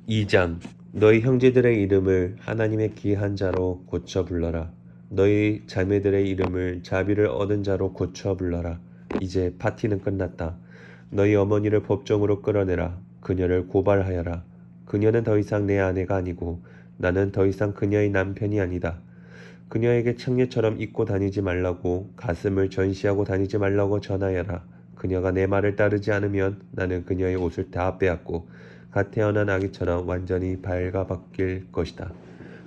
2장 너희 형제들의 이름을 하나님의 귀한 자로 고쳐 불러라. 너희 자매들의 이름을 자비를 얻은 자로 고쳐 불러라. 이제 파티는 끝났다. 너희 어머니를 법정으로 끌어내라. 그녀를 고발하여라. 그녀는 더 이상 내 아내가 아니고 나는 더 이상 그녀의 남편이 아니다. 그녀에게 창녀처럼 입고 다니지 말라고, 가슴을 전시하고 다니지 말라고 전하여라. 그녀가 내 말을 따르지 않으면 나는 그녀의 옷을 다 빼앗고 갓 태어난 아기처럼 완전히 발가벗길 것이다.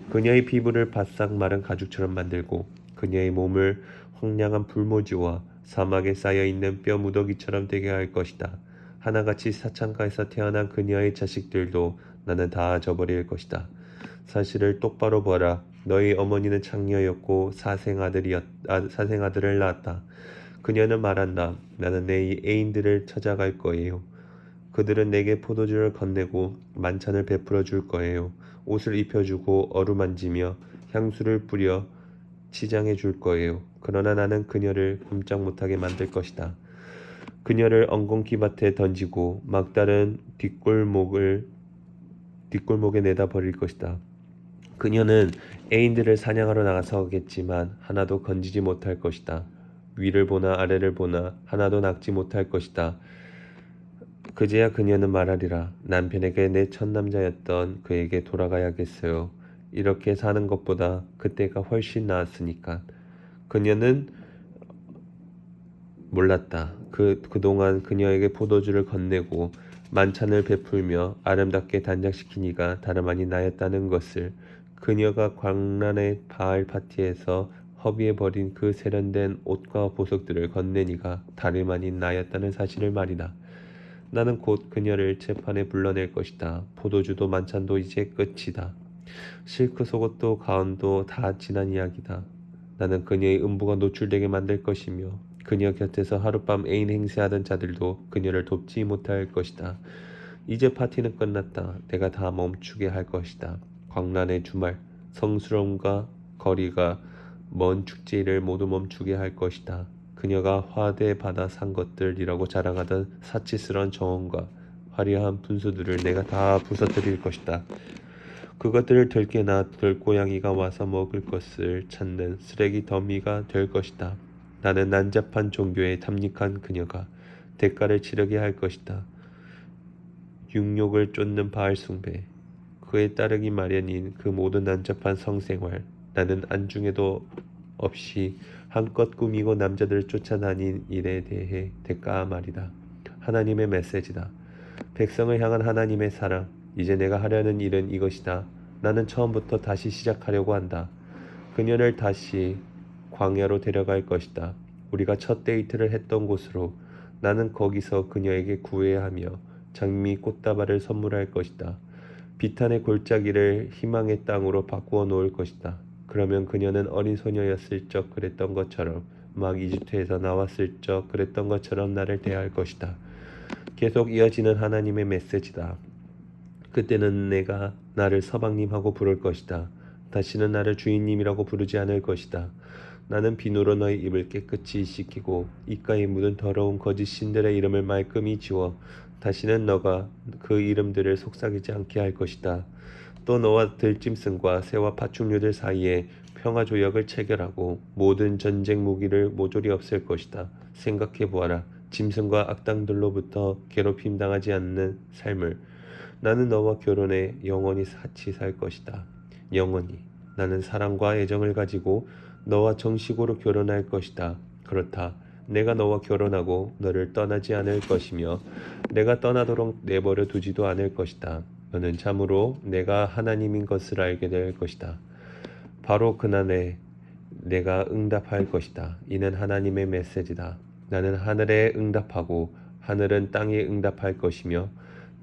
그녀의 피부를 바싹 마른 가죽처럼 만들고 그녀의 몸을 황량한 불모지와 사막에 쌓여있는 뼈 무더기처럼 되게 할 것이다. 하나같이 사창가에서 태어난 그녀의 자식들도 나는 다 저버릴 것이다. 사실을 똑바로 보라. 너희 어머니는 창녀였고 사생아들을 낳았다. 그녀는 말한다. 나는 내 애인들을 찾아갈 거예요. 그들은 내게 포도주를 건네고 만찬을 베풀어 줄 거예요. 옷을 입혀주고 어루만지며 향수를 뿌려 치장해 줄 거예요. 그러나 나는 그녀를 꼼짝 못하게 만들 것이다. 그녀를 엉겅퀴 밭에 던지고 막다른 뒷골목에 내다 버릴 것이다. 그녀는 애인들을 사냥하러 나가서겠지만 하나도 건지지 못할 것이다. 위를 보나 아래를 보나 하나도 낚지 못할 것이다. 그제야 그녀는 말하리라. 남편에게 내 첫남자였던 그에게 돌아가야겠어요. 이렇게 사는 것보다 그때가 훨씬 나았으니까. 그녀는 몰랐다. 그동안 그녀에게 포도주를 건네고 만찬을 베풀며 아름답게 단장시킨 이가 다름 아닌 나였다는 것을, 그녀가 광란의 바알 파티에서 허비해버린 그 세련된 옷과 보석들을 건넨 이가 다름 아닌 나였다는 사실을 말이다. 나는 곧 그녀를 재판에 불러낼 것이다. 포도주도 만찬도 이제 끝이다. 실크 속옷도 가운도 다 지난 이야기다. 나는 그녀의 음부가 노출되게 만들 것이며 그녀 곁에서 하룻밤 애인 행세하던 자들도 그녀를 돕지 못할 것이다. 이제 파티는 끝났다. 내가 다 멈추게 할 것이다. 광란의 주말, 성스러움과 거리가 먼 축제일을 모두 멈추게 할 것이다. 그녀가 화대 받아 산 것들이라고 자랑하던 사치스러운 정원과 화려한 분수들을 내가 다 부서뜨릴 것이다. 그것들을 들깨나 들고양이가 와서 먹을 것을 찾는 쓰레기 더미가 될 것이다. 나는 난잡한 종교에 탐닉한 그녀가 대가를 치르게 할 것이다. 육욕을 쫓는 바알 숭배, 그에 따르기 마련인 그 모든 난잡한 성생활, 나는 안중에도 없이 한껏 꾸미고 남자들을 쫓아다닌 일에 대해 대가 말이다. 하나님의 메시지다. 백성을 향한 하나님의 사랑. 이제 내가 하려는 일은 이것이다. 나는 처음부터 다시 시작하려고 한다. 그녀를 다시 광야로 데려갈 것이다. 우리가 첫 데이트를 했던 곳으로. 나는 거기서 그녀에게 구애하며 장미 꽃다발을 선물할 것이다. 비탄의 골짜기를 희망의 땅으로 바꾸어 놓을 것이다. 그러면 그녀는 어린 소녀였을 적 그랬던 것처럼, 막 이집트에서 나왔을 적 그랬던 것처럼 나를 대할 것이다. 계속 이어지는 하나님의 메시지다. 그때는 내가 나를 서방님하고 부를 것이다. 다시는 나를 주인님이라고 부르지 않을 것이다. 나는 비누로 너의 입을 깨끗이 씻기고 입가에 묻은 더러운 거짓 신들의 이름을 말끔히 지워 다시는 너가 그 이름들을 속삭이지 않게 할 것이다. 또 너와 들짐승과 새와 파충류들 사이에 평화조약을 체결하고 모든 전쟁 무기를 모조리 없앨 것이다. 생각해 보아라. 짐승과 악당들로부터 괴롭힘 당하지 않는 삶을. 나는 너와 결혼해 영원히 같이 살 것이다. 영원히. 나는 사랑과 애정을 가지고 너와 정식으로 결혼할 것이다. 그렇다. 내가 너와 결혼하고 너를 떠나지 않을 것이며 내가 떠나도록 내버려 두지도 않을 것이다. 너는 참으로 내가 하나님인 것을 알게 될 것이다. 바로 그날에 내가 응답할 것이다. 이는 하나님의 메시지다. 나는 하늘에 응답하고 하늘은 땅에 응답할 것이며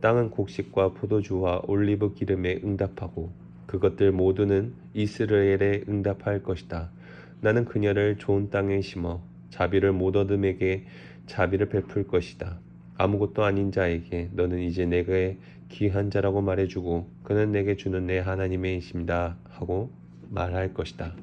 땅은 곡식과 포도주와 올리브 기름에 응답하고 그것들 모두는 이스라엘에 응답할 것이다. 나는 그녀를 좋은 땅에 심어 자비를 못 얻음에게 자비를 베풀 것이다. 아무것도 아닌 자에게 너는 이제 내게 귀한 자라고 말해주고 그는 내게 주는 내 하나님의 이십니다 하고 말할 것이다.